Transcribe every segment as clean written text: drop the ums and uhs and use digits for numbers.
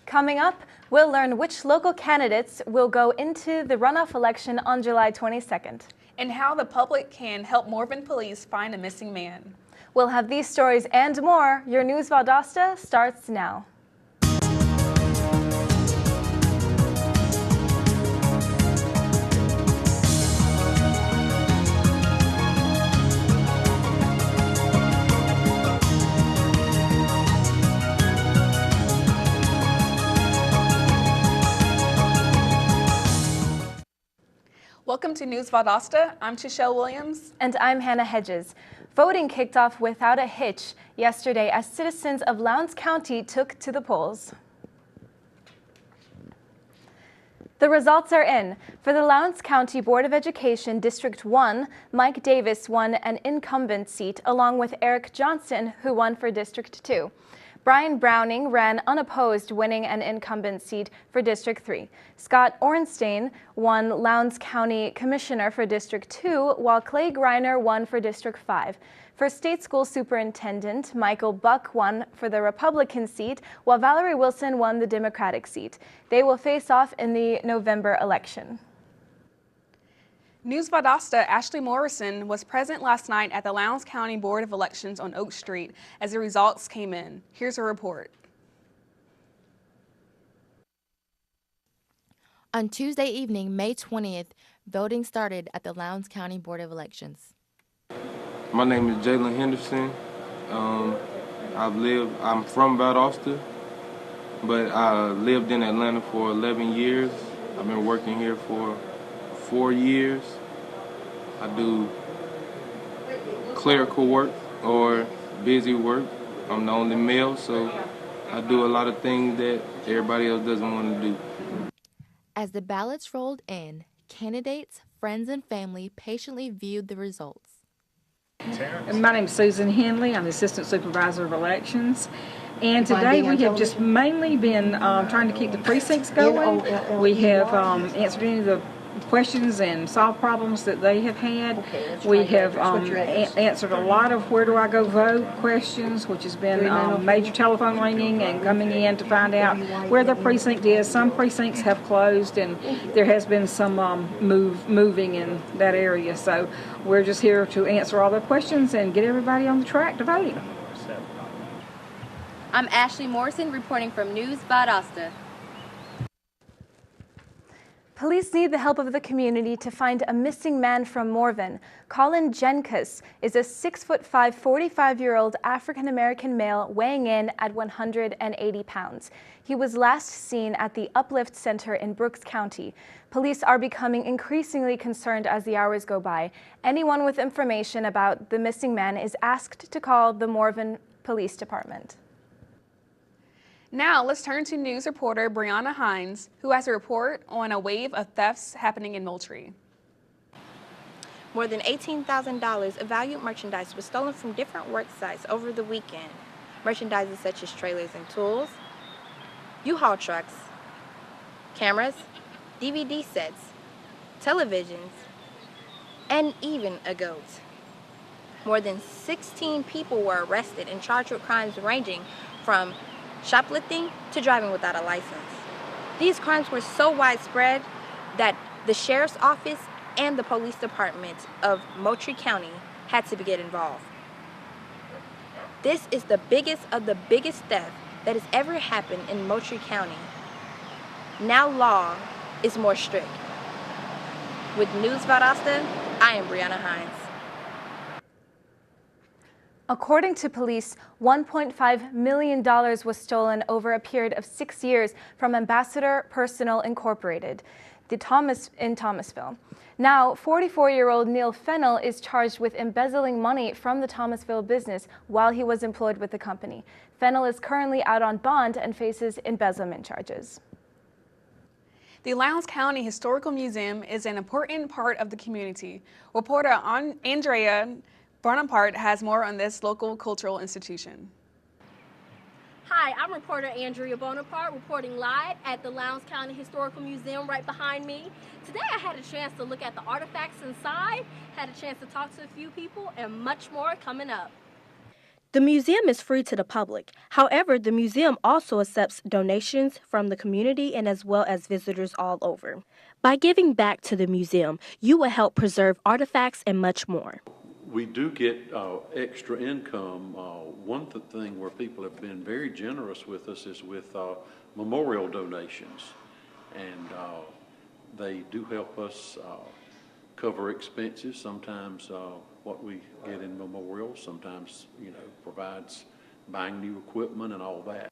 Coming up, we'll learn which local candidates will go into the runoff election on July 22nd. And how the public can help Morven police find a missing man. We'll have these stories and more. Your News Valdosta starts now. Welcome to News Valdosta. I'm Chishelle Williams. And I'm Hannah Hedges. Voting kicked off without a hitch yesterday as citizens of Lowndes County took to the polls. The results are in. For the Lowndes County Board of Education District 1, Mike Davis won an incumbent seat along with Eric Johnston, who won for District 2. Brian Browning ran unopposed, winning an incumbent seat for District 3. Scott Ornstein won Lowndes County Commissioner for District 2, while Clay Greiner won for District 5. For State School Superintendent, Michael Buck won for the Republican seat, while Valerie Wilson won the Democratic seat. They will face off in the November election. News Valdosta Ashley Morrison was present last night at the Lowndes County Board of Elections on Oak Street as the results came in. Here's a report. On Tuesday evening, May 20th, voting started at the Lowndes County Board of Elections. My name is Jalen Henderson. I'm from Valdosta, but I lived in Atlanta for 11 years. I've been working here for 4 years. I do clerical work or busy work. I'm the only male, so I do a lot of things that everybody else doesn't want to do. As the ballots rolled in, candidates, friends, and family patiently viewed the results. My name is Susan Henley. I'm the Assistant Supervisor of Elections. And today we have just mainly been trying to keep the precincts going. We have answered any of the questions and solved problems that they have had. We have answered a lot of where do I go vote questions, which has been major telephone ringing and coming in to find out where their precinct is. Some precincts have closed and there has been some moving in that area. So we're just here to answer all their questions and get everybody on the track to voting. I'm Ashley Morrison reporting from News Valdosta. Police need the help of the community to find a missing man from Morven. Colin Jenkus is a 6'5", 45-year-old African-American male weighing in at 180 pounds. He was last seen at the Uplift Center in Brooks County. Police are becoming increasingly concerned as the hours go by. Anyone with information about the missing man is asked to call the Morven Police Department. Now let's turn to news reporter Brianna Hines, who has a report on a wave of thefts happening in Moultrie. More than $18,000 of valued merchandise was stolen from different work sites over the weekend. Merchandise such as trailers and tools, U-Haul trucks, cameras, DVD sets, televisions, and even a goat. More than 16 people were arrested and charged with crimes ranging from shoplifting to driving without a license. These crimes were so widespread that the sheriff's office and the police department of Moultrie County had to get involved. This is the biggest of the biggest theft that has ever happened in Moultrie County. Now law is more strict. With News Valdosta, I am Brianna Hines. According to police, $1.5 million was stolen over a period of 6 years from Ambassador Personal Incorporated in Thomasville. Now, 44-year-old Neil Fennell is charged with embezzling money from the Thomasville business while he was employed with the company. Fennell is currently out on bond and faces embezzlement charges. The Lowndes County Historical Museum is an important part of the community. Reporter Andrea Bonaparte has more on this local cultural institution. Hi, I'm reporter Andrea Bonaparte reporting live at the Lowndes County Historical Museum right behind me. Today I had a chance to look at the artifacts inside, had a chance to talk to a few people, and much more coming up. The museum is free to the public. However, the museum also accepts donations from the community and as well as visitors all over. By giving back to the museum, you will help preserve artifacts and much more. We do get extra income. One thing where people have been very generous with us is with memorial donations. And they do help us cover expenses. Sometimes what we get in memorials, sometimes, provides buying new equipment and all that.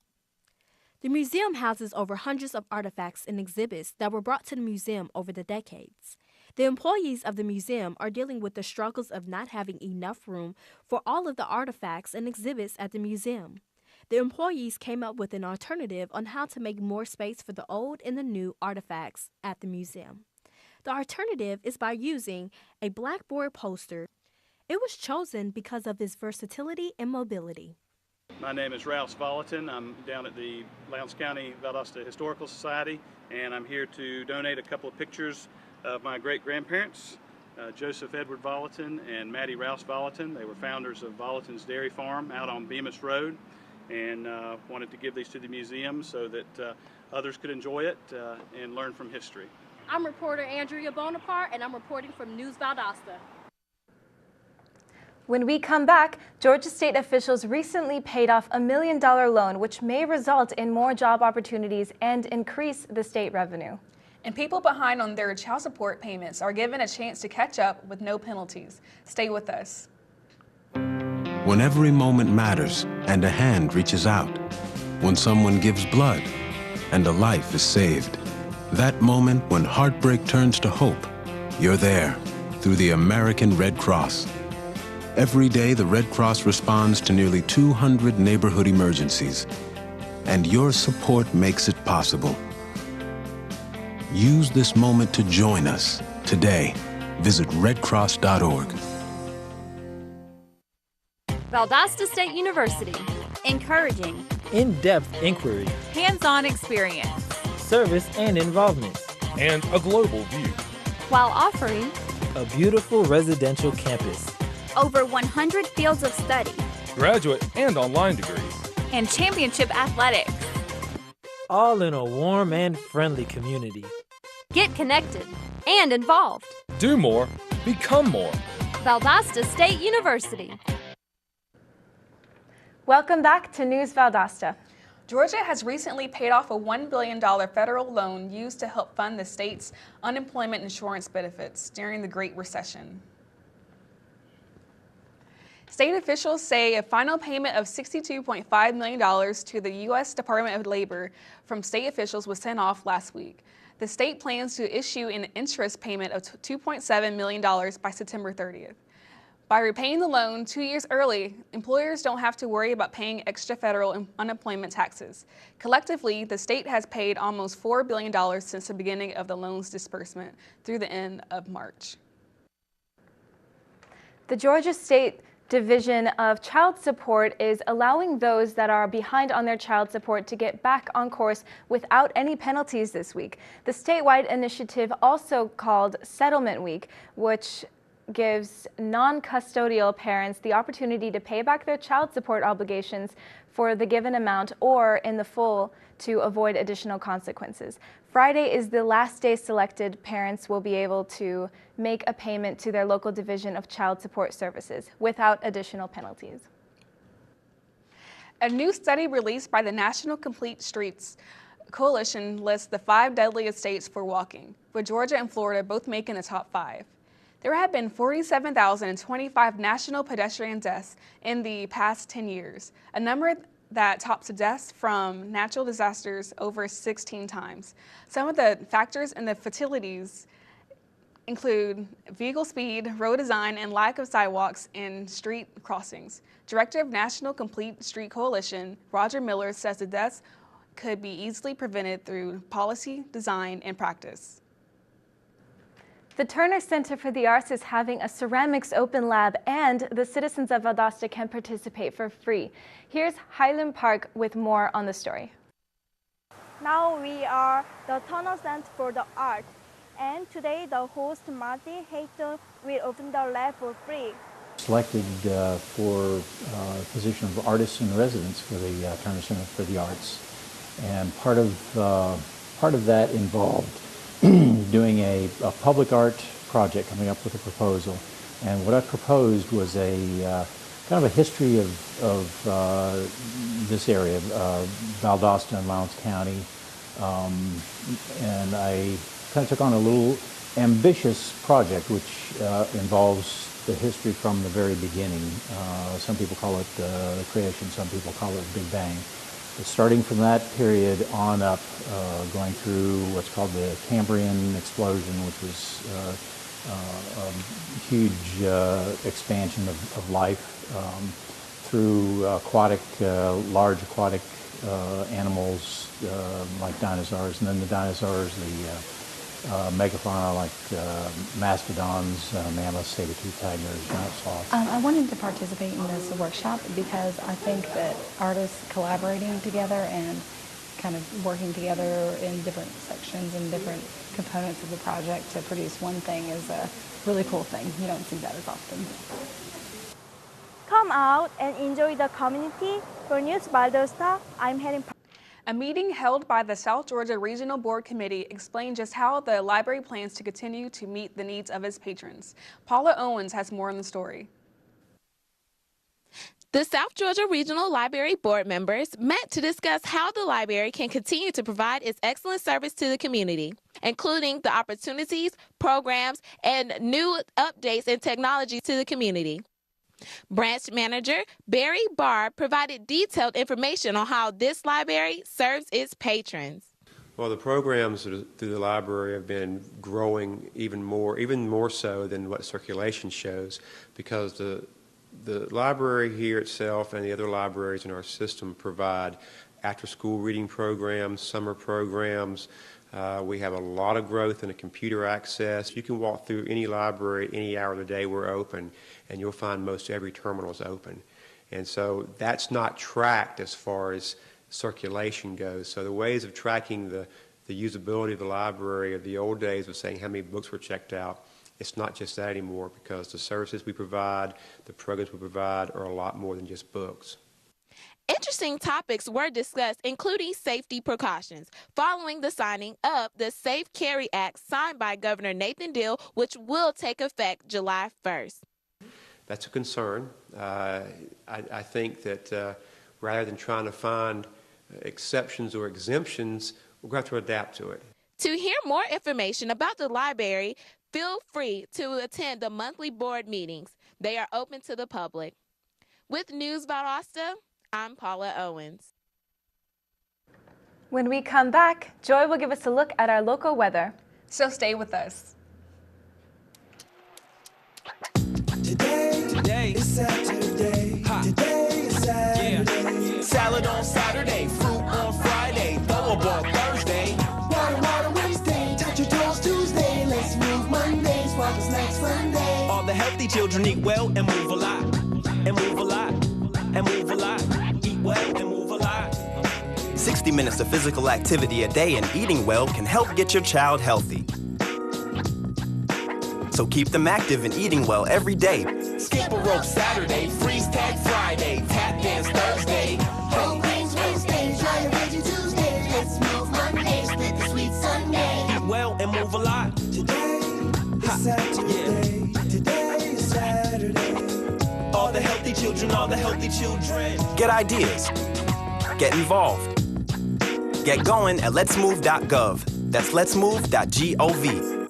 The museum houses over hundreds of artifacts and exhibits that were brought to the museum over the decades. The employees of the museum are dealing with the struggles of not having enough room for all of the artifacts and exhibits at the museum. The employees came up with an alternative on how to make more space for the old and the new artifacts at the museum. The alternative is by using a blackboard poster. It was chosen because of its versatility and mobility. My name is Ralph Vollaton. I'm down at the Lowndes County Valdosta Historical Society, and I'm here to donate a couple of pictures of my great-grandparents, Joseph Edward Vollaton and Maddie Rouse Vollaton. They were founders of Vollaton's Dairy Farm out on Bemis Road, and wanted to give these to the museum so that others could enjoy it and learn from history. I'm reporter Andrea Bonaparte, and I'm reporting from News Valdosta. When we come back, Georgia state officials recently paid off $1 million loan, which may result in more job opportunities and increase the state revenue. And people behind on their child support payments are given a chance to catch up with no penalties. Stay with us. When every moment matters and a hand reaches out, when someone gives blood and a life is saved, that moment when heartbreak turns to hope, you're there through the American Red Cross. Every day, the Red Cross responds to nearly 200 neighborhood emergencies, and your support makes it possible. Use this moment to join us today. Visit redcross.org. Valdosta State University. Encouraging. In-depth inquiry. Hands-on experience. Service and involvement. And a global view. While offering a beautiful residential campus. Over 100 fields of study. Graduate and online degrees. And championship athletics. All in a warm and friendly community. Get connected and involved. Do more, become more. Valdosta State University. Welcome back to News Valdosta. Georgia has recently paid off a $1 billion federal loan used to help fund the state's unemployment insurance benefits during the Great Recession. State officials say a final payment of $62.5 million to the U.S. Department of Labor from state officials was sent off last week. The state plans to issue an interest payment of $2.7 million by September 30th. By repaying the loan 2 years early, employers don't have to worry about paying extra federal unemployment taxes. Collectively, the state has paid almost $4 billion since the beginning of the loan's disbursement through the end of March. The Georgia State Division of Child Support is allowing those that are behind on their child support to get back on course without any penalties this week. The statewide initiative, also called Settlement Week, which gives non-custodial parents the opportunity to pay back their child support obligations for the given amount or in the full to avoid additional consequences. Friday is the last day selected parents will be able to make a payment to their local Division of Child Support Services without additional penalties. A new study released by the National Complete Streets Coalition lists the 5 deadliest states for walking, with Georgia and Florida both making the top 5. There have been 47,025 national pedestrian deaths in the past 10 years, a number that tops deaths from natural disasters over 16 times. Some of the factors in the fatalities include vehicle speed, road design, and lack of sidewalks and street crossings. Director of National Complete Street Coalition, Roger Miller, says the deaths could be easily prevented through policy, design, and practice. The Turner Center for the Arts is having a ceramics open lab, and the citizens of Valdosta can participate for free. Here's Highland Park with more on the story. Now we are the Turner Center for the Arts, and today the host Martin Hayton will open the lab for free. Selected for the position of artist in residence for the Turner Center for the Arts, and part of that involved doing a public art project, coming up with a proposal. And what I proposed was a kind of a history of this area, Valdosta and Lowndes County, and I kind of took on a little ambitious project which involves the history from the very beginning. Some people call it the creation, some people call it Big Bang. But starting from that period on up, going through what's called the Cambrian explosion, which was a huge expansion of life, through large aquatic animals like dinosaurs, and then the dinosaurs, the megafauna like mastodons, mammoths, saber-toothed tigers, giant sloths. I wanted to participate in this workshop because I think that artists collaborating together and kind of working together in different sections and different components of the project to produce one thing is a really cool thing. You don't see that as often. Come out and enjoy the community. For News Valdosta, I'm Helen. A meeting held by the South Georgia Regional Board Committee explained just how the library plans to continue to meet the needs of its patrons. Paula Owens has more on the story. The South Georgia Regional Library Board members met to discuss how the library can continue to provide its excellent service to the community, including the opportunities, programs, and new updates and technology to the community. Branch Manager Barry Barr provided detailed information on how this library serves its patrons. Well, the programs through the library have been growing even more so than what circulation shows, because the library here itself and the other libraries in our system provide after-school reading programs, summer programs. We have a lot of growth in the computer access. You can walk through any library any hour of the day we're open, and you'll find most every terminal is open. And so that's not tracked as far as circulation goes. So the ways of tracking the usability of the library of the old days of saying how many books were checked out, it's not just that anymore, because the services we provide, the programs we provide are a lot more than just books. Interesting topics were discussed, including safety precautions, following the signing of the Safe Carry Act signed by Governor Nathan Deal, which will take effect July 1st. That's a concern. I think that rather than trying to find exceptions or exemptions, we're going to have to adapt to it. To hear more information about the library, feel free to attend the monthly board meetings. They are open to the public. With News Valdosta, I'm Paula Owens. When we come back, Joy will give us a look at our local weather. So stay with us. Today is Saturday. Today is Saturday. Yeah. Salad on Saturday, fruit on Friday, throw a ball Thursday. Water Wednesday, touch your toes Tuesday. Let's move Monday, sparkle snacks Sunday. All the healthy children eat well and move a lot. And move a lot. And move a lot. Eat well and move a lot. 60 minutes of physical activity a day and eating well can help get your child healthy. So keep them active and eating well every day. Skip a rope Saturday, freeze tag Friday, tap dance Thursday. Whole grains Wednesday, try a veggie Tuesday. Let's move Monday, split the sweet Sunday. Eat well and move a lot. Today is Saturday. Yeah. Today is Saturday. All the healthy children, all the healthy children. Get ideas. Get involved. Get going at letsmove.gov. That's letsmove.gov.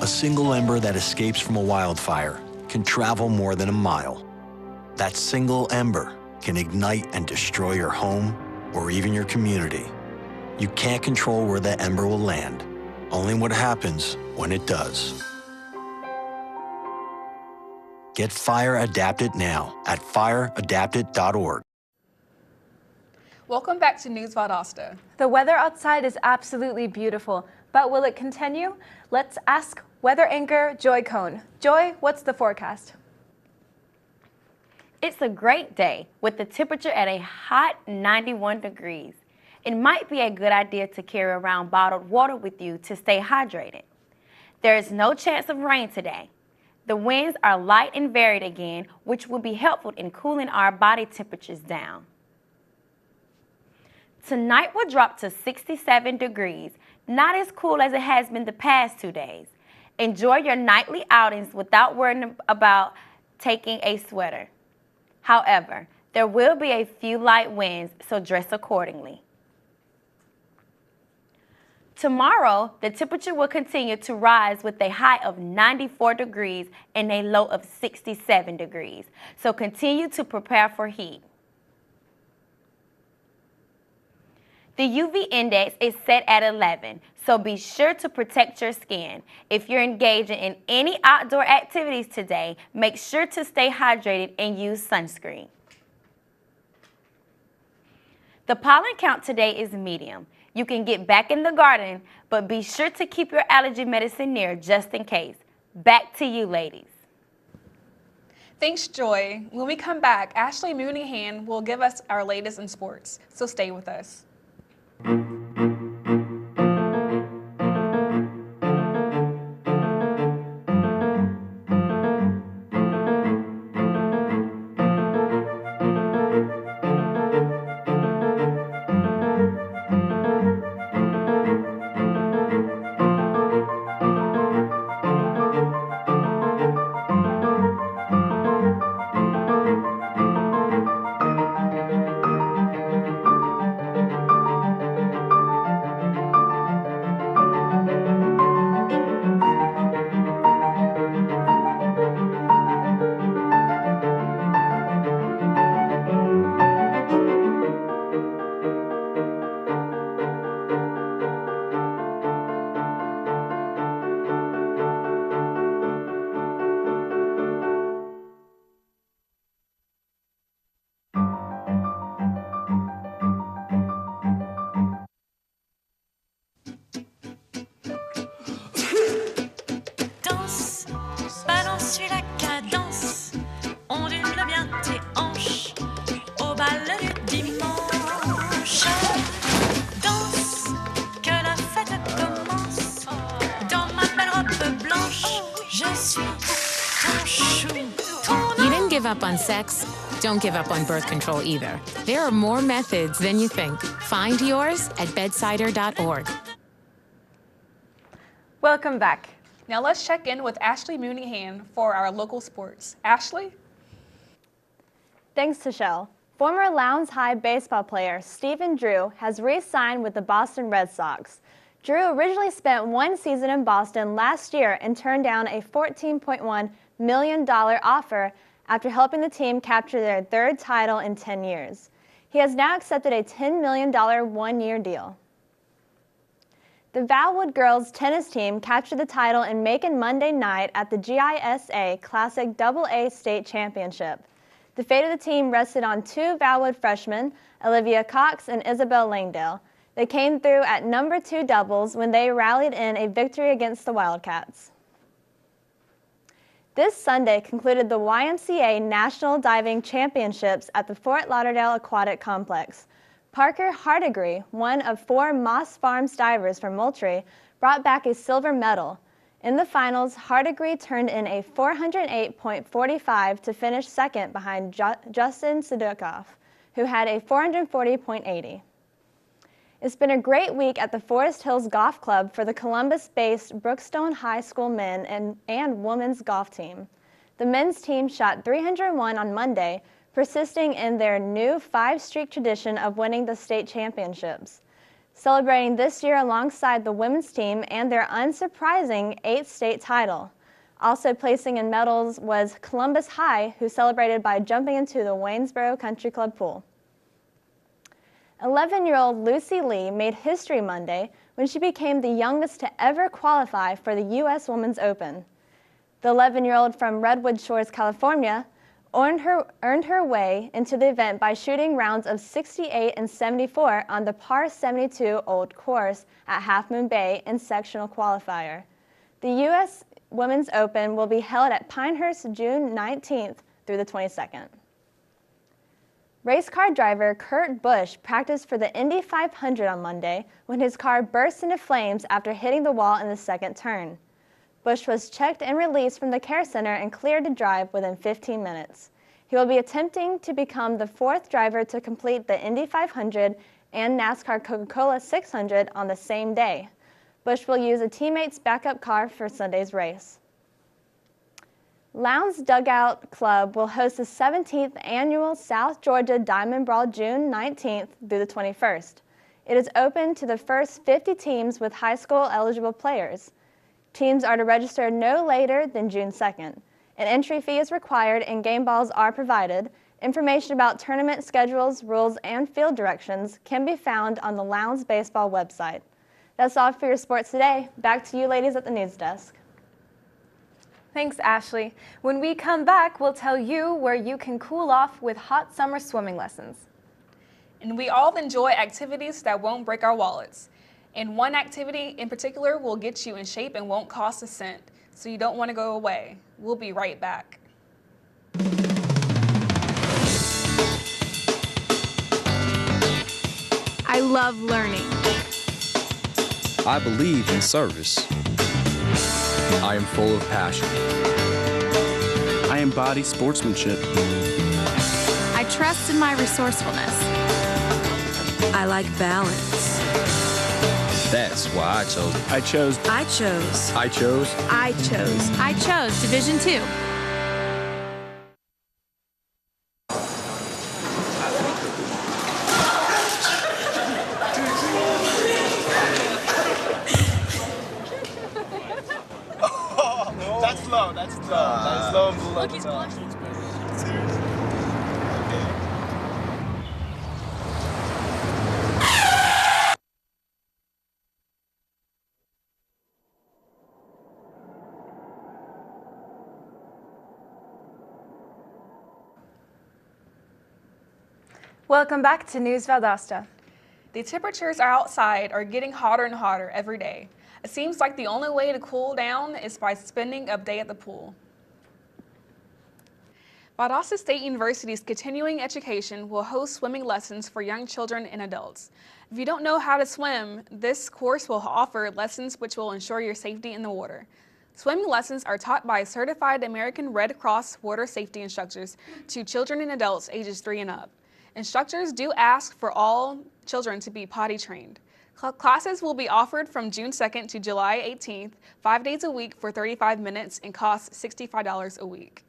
A single ember that escapes from a wildfire can travel more than a mile. That single ember can ignite and destroy your home or even your community. You can't control where that ember will land, only what happens when it does. Get Fire Adapted now at fireadapted.org. Welcome back to News Valdosta. The weather outside is absolutely beautiful, but will it continue? Let's ask weather anchor Joy Cohn. Joy, what's the forecast? It's a great day with the temperature at a hot 91 degrees. It might be a good idea to carry around bottled water with you to stay hydrated. There is no chance of rain today. The winds are light and varied again, which will be helpful in cooling our body temperatures down. Tonight will drop to 67 degrees, not as cool as it has been the past 2 days. Enjoy your nightly outings without worrying about taking a sweater. However, there will be a few light winds, so dress accordingly. Tomorrow, the temperature will continue to rise with a high of 94 degrees and a low of 67 degrees, so continue to prepare for heat. The UV index is set at 11, so be sure to protect your skin. If you're engaging in any outdoor activities today, make sure to stay hydrated and use sunscreen. The pollen count today is medium. You can get back in the garden, but be sure to keep your allergy medicine near just in case. Back to you, ladies. Thanks, Joy. When we come back, Ashley Mooneyhan will give us our latest in sports, so stay with us. You didn't give up on sex. Don't give up on birth control either. There are more methods than you think. Find yours at bedsider.org. Welcome back. Now let's check in with Ashley Mooneyhan for our local sports. Ashley? Thanks, Tashelle. Former Lowndes High baseball player Stephen Drew has re-signed with the Boston Red Sox. Drew originally spent one season in Boston last year and turned down a $14.1 million offer after helping the team capture their third title in 10 years. He has now accepted a $10 million one-year deal. The Valwood girls tennis team captured the title in Macon Monday night at the GISA Classic AA State Championship. The fate of the team rested on two Valwood freshmen, Olivia Cox and Isabel Langdale. They came through at number 2 doubles when they rallied in a victory against the Wildcats. This Sunday concluded the YMCA National Diving Championships at the Fort Lauderdale Aquatic Complex. Parker Hardigree, one of 4 Moss Farms divers from Moultrie, brought back a silver medal. In the finals, Hardigree turned in a 408.45 to finish second behind Justin Sudokoff, who had a 440.80. It's been a great week at the Forest Hills Golf Club for the Columbus-based Brookstone High School men and women's golf team. The men's team shot 301 on Monday, persisting in their new 5-streak tradition of winning the state championships. Celebrating this year alongside the women's team and their unsurprising 8th state title. Also placing in medals was Columbus High, who celebrated by jumping into the Waynesboro Country Club pool. 11-year-old Lucy Lee made history Monday when she became the youngest to ever qualify for the U.S. Women's Open. The 11-year-old from Redwood Shores, California, earned her way into the event by shooting rounds of 68 and 74 on the par 72 Old Course at Half Moon Bay in sectional qualifier. The U.S. Women's Open will be held at Pinehurst June 19th through the 22nd. Race car driver Kurt Busch practiced for the Indy 500 on Monday when his car burst into flames after hitting the wall in the second turn. Busch was checked and released from the care center and cleared to drive within 15 minutes. He will be attempting to become the 4th driver to complete the Indy 500 and NASCAR Coca-Cola 600 on the same day. Busch will use a teammate's backup car for Sunday's race. Lowndes Dugout Club will host the 17th annual South Georgia Diamond Brawl June 19th through the 21st. It is open to the first 50 teams with high school eligible players. Teams are to register no later than June 2nd. An entry fee is required and game balls are provided. Information about tournament schedules, rules, and field directions can be found on the Lowndes Baseball website. That's all for your sports today. Back to you ladies at the news desk. Thanks, Ashley. When we come back, we'll tell you where you can cool off with hot summer swimming lessons. And we all enjoy activities that won't break our wallets. And one activity in particular will get you in shape and won't cost a cent, so you don't want to go away. We'll be right back. I love learning. I believe in service. I am full of passion. I embody sportsmanship. I trust in my resourcefulness. I like balance. That's why I chose it. I chose. I chose. I chose. I chose. I chose Division II. That's low. That's low and below. Look, he's blushing. Seriously? Okay. Welcome back to News Valdosta. The temperatures outside are getting hotter and hotter every day. It seems like the only way to cool down is by spending a day at the pool. Valdosta State University's continuing education will host swimming lessons for young children and adults. If you don't know how to swim, this course will offer lessons which will ensure your safety in the water. Swimming lessons are taught by certified American Red Cross water safety instructors to children and adults ages 3 and up. Instructors do ask for all children to be potty trained. Classes will be offered from June 2nd to July 18th, 5 days a week for 35 minutes and cost $65 a week.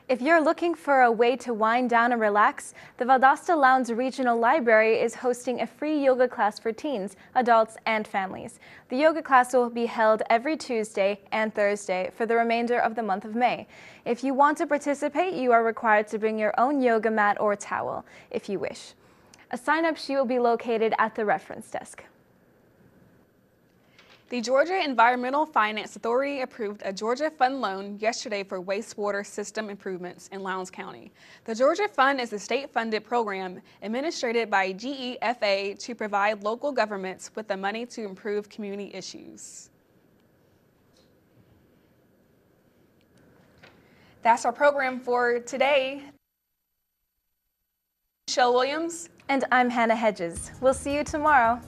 If you're looking for a way to wind down and relax, the Valdosta Lowndes Regional Library is hosting a free yoga class for teens, adults, and families. The yoga class will be held every Tuesday and Thursday for the remainder of the month of May. If you want to participate, you are required to bring your own yoga mat or towel, if you wish. A sign-up sheet will be located at the reference desk. The Georgia Environmental Finance Authority approved a Georgia Fund loan yesterday for wastewater system improvements in Lowndes County. The Georgia Fund is a state-funded program administered by GEFA to provide local governments with the money to improve community issues. That's our program for today. Michelle Williams. And I'm Hannah Hedges. We'll see you tomorrow.